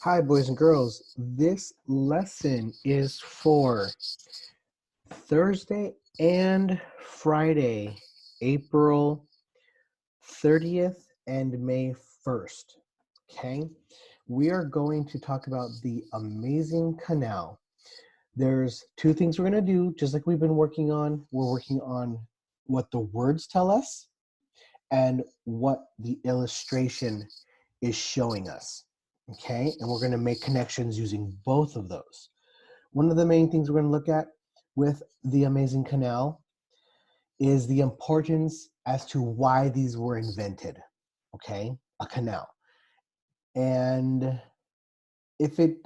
Hi, boys and girls. This lesson is for Thursday and Friday, April 30th and May 1st. Okay, we are going to talk about the amazing canal. There's two things we're going to do, just like we've been working on. We're working on what the words tell us and what the illustration is showing us. Okay, and we're going to make connections using both of those. One of the main things we're going to look at with the amazing canal is the importance as to why these were invented. Okay, a canal. And if it,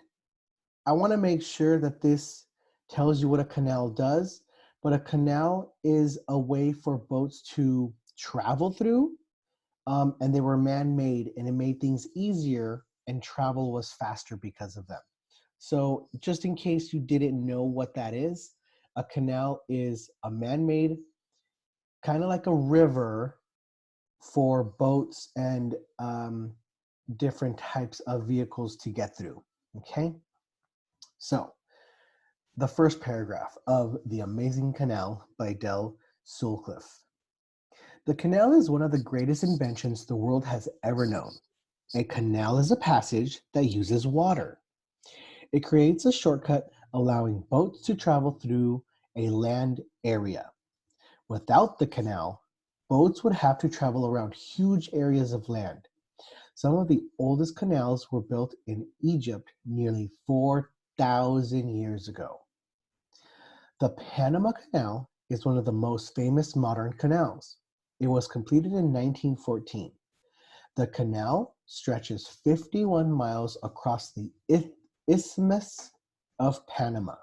I want to make sure that this tells you what a canal does, but a canal is a way for boats to travel through, and they were man-made, and it made things easier, and travel was faster because of them. So just in case you didn't know what that is, a canal is a man-made, kind of like a river for boats and different types of vehicles to get through. Okay, so the first paragraph of The Amazing Canal by Del Sutcliffe. The canal is one of the greatest inventions the world has ever known. A canal is a passage that uses water. It creates a shortcut allowing boats to travel through a land area. Without the canal, boats would have to travel around huge areas of land. Some of the oldest canals were built in Egypt nearly 4,000 years ago. The Panama Canal is one of the most famous modern canals. It was completed in 1914. The canal stretches 51 miles across the Isthmus of Panama.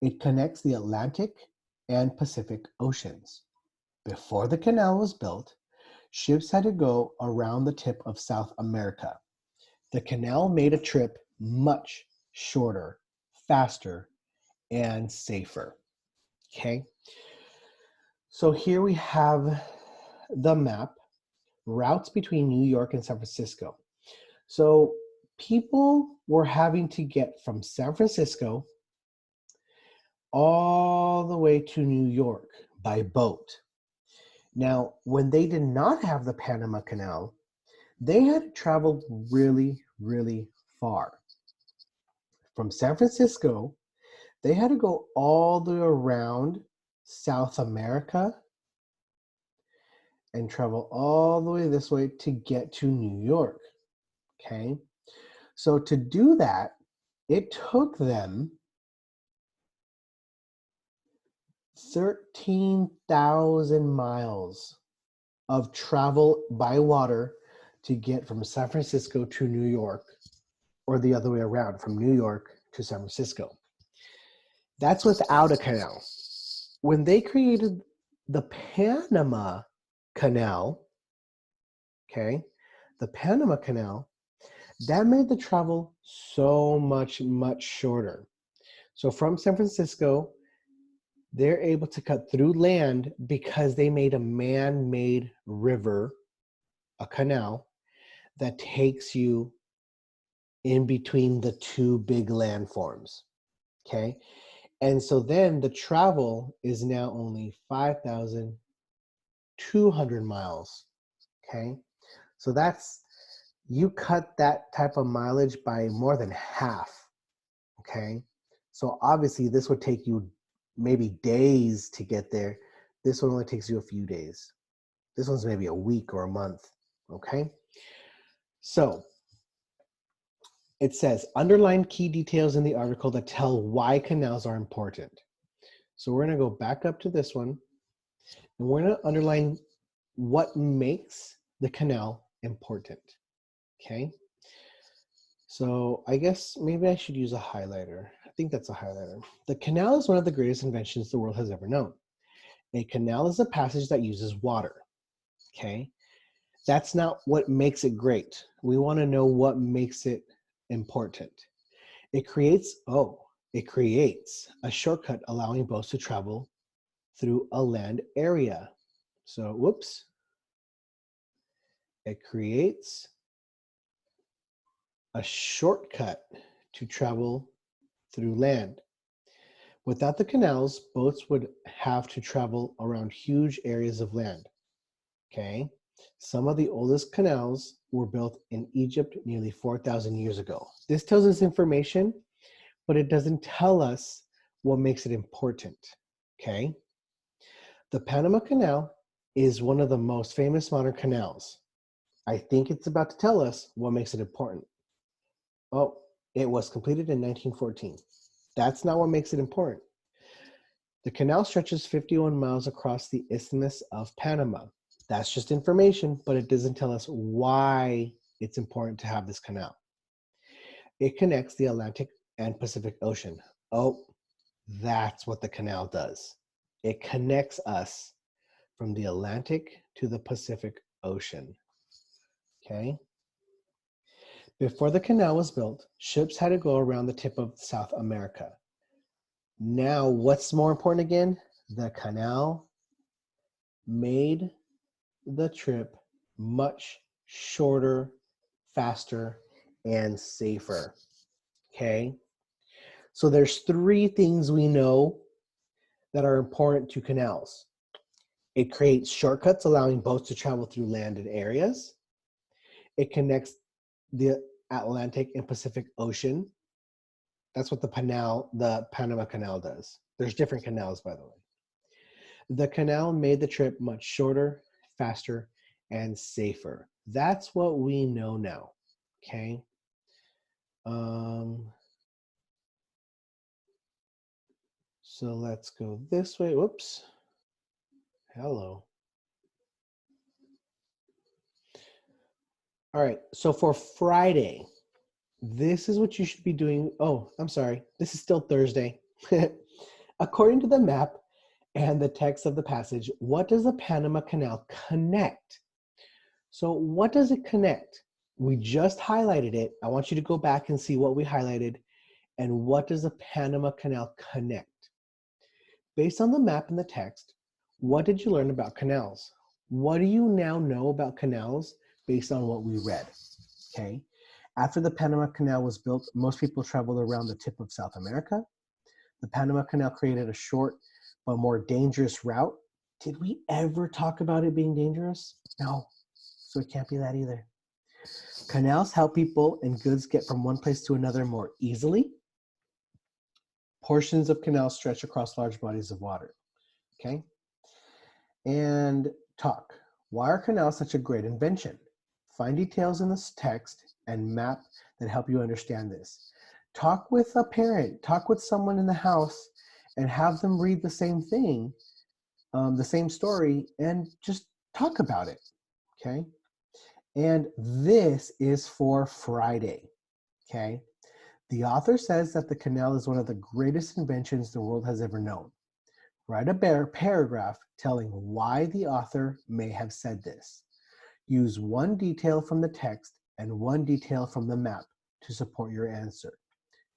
It connects the Atlantic and Pacific Oceans. Before the canal was built, ships had to go around the tip of South America. The canal made a trip much shorter, faster, and safer. Okay, so here we have the map, routes between New York and San Francisco. So people were having to get from San Francisco all the way to New York by boat. Now, when they did not have the Panama Canal, they had to travel really, really far. From San Francisco, they had to go all the way around South America and travel all the way this way to get to New York. Okay, so to do that, it took them 13,000 miles of travel by water to get from San Francisco to New York, or the other way around, from New York to San Francisco. That's without a canal. When they created the Panama Canal, okay, the Panama Canal, that made the travel so much shorter. So from San Francisco, they're able to cut through land because they made a man-made river, a canal, that takes you in between the two big landforms, okay? And so then the travel is now only 5,200 miles, okay? So that's, you cut that type of mileage by more than half, okay? So obviously this would take you maybe days to get there. This one only takes you a few days. This one's maybe a week or a month, okay? So it says, underline key details in the article that tell why canals are important. So we're gonna go back up to this one, and we're gonna underline what makes the canal important, okay? So I guess maybe I should use a highlighter. I think that's a highlighter. The canal is one of the greatest inventions the world has ever known. A canal is a passage that uses water, okay? That's not what makes it great. We wanna know what makes it important. It creates a shortcut allowing boats to travel through a land area. So, whoops. It creates a shortcut to travel through land. Without the canals, boats would have to travel around huge areas of land. Okay? Some of the oldest canals were built in Egypt nearly 4,000 years ago. This tells us information, but it doesn't tell us what makes it important. Okay? The Panama Canal is one of the most famous modern canals. I think it's about to tell us what makes it important. Oh, it was completed in 1914. That's not what makes it important. The canal stretches 51 miles across the Isthmus of Panama. That's just information, but it doesn't tell us why it's important to have this canal. It connects the Atlantic and Pacific Ocean. Oh, that's what the canal does. It connects us from the Atlantic to the Pacific Ocean. Okay? Before the canal was built, ships had to go around the tip of South America. Now, what's more important again? The canal made the trip much shorter, faster, and safer. Okay? So there's three things we know that are important to canals. It creates shortcuts allowing boats to travel through landed areas. It connects the Atlantic and Pacific Ocean. That's what the Panama Canal does. There's different canals, by the way. The canal made the trip much shorter, faster, and safer. That's what we know now, okay? So let's go this way. Whoops. Hello. All right, so for Friday, this is what you should be doing. Oh, I'm sorry. This is still Thursday. According to the map and the text of the passage, what does the Panama Canal connect? So what does it connect? We just highlighted it. I want you to go back and see what we highlighted and what does the Panama Canal connect? Based on the map and the text, what did you learn about canals? What do you now know about canals based on what we read? Okay. After the Panama Canal was built, most people traveled around the tip of South America. The Panama Canal created a short but more dangerous route. Did we ever talk about it being dangerous? No. So it can't be that either. Canals help people and goods get from one place to another more easily. Portions of canals stretch across large bodies of water. Okay? And talk. Why are canals such a great invention? Find details in this text and map that help you understand this. Talk with a parent, talk with someone in the house, and have them read the same thing, the same story, and just talk about it, okay? And this is for Friday, okay? The author says that the canal is one of the greatest inventions the world has ever known. Write a paragraph telling why the author may have said this. Use one detail from the text and one detail from the map to support your answer.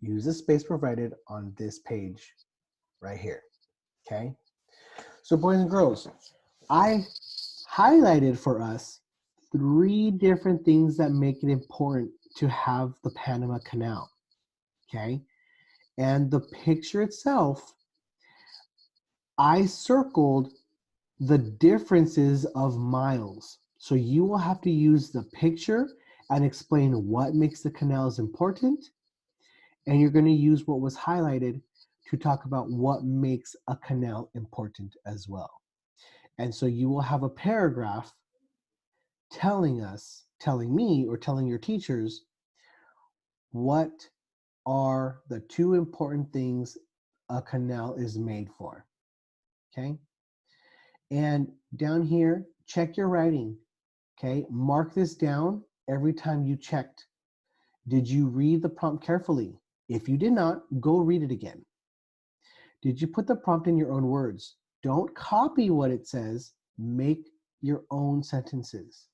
Use the space provided on this page right here, okay? So boys and girls, I highlighted for us 3 different things that make it important to have the Panama Canal, okay? And the picture itself, I circled the differences of miles. So you will have to use the picture and explain what makes the canals important. And you're going to use what was highlighted to talk about what makes a canal important as well. And so you will have a paragraph telling me, or telling your teachers what are the 2 important things a canal is made for, okay? And down here, check your writing, okay? Mark this down every time you checked. Did you read the prompt carefully? If you did not, go read it again. Did you put the prompt in your own words? Don't copy what it says, make your own sentences.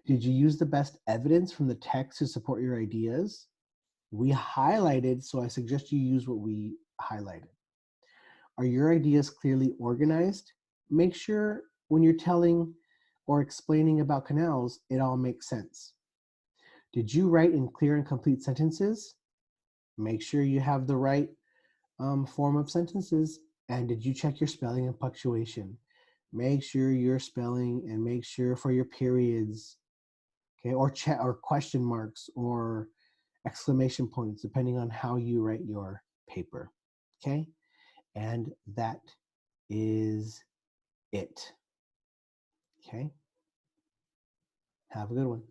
Did you use the best evidence from the text to support your ideas? We highlighted, so I suggest you use what we highlighted. Are your ideas clearly organized? Make sure when you're telling or explaining about canals, it all makes sense. Did you write in clear and complete sentences? Make sure you have the right form of sentences. And did you check your spelling and punctuation? Make sure your spelling and make sure for your periods, okay, or chat or question marks or exclamation points, depending on how you write your paper. Okay, and that is it. Okay, have a good one.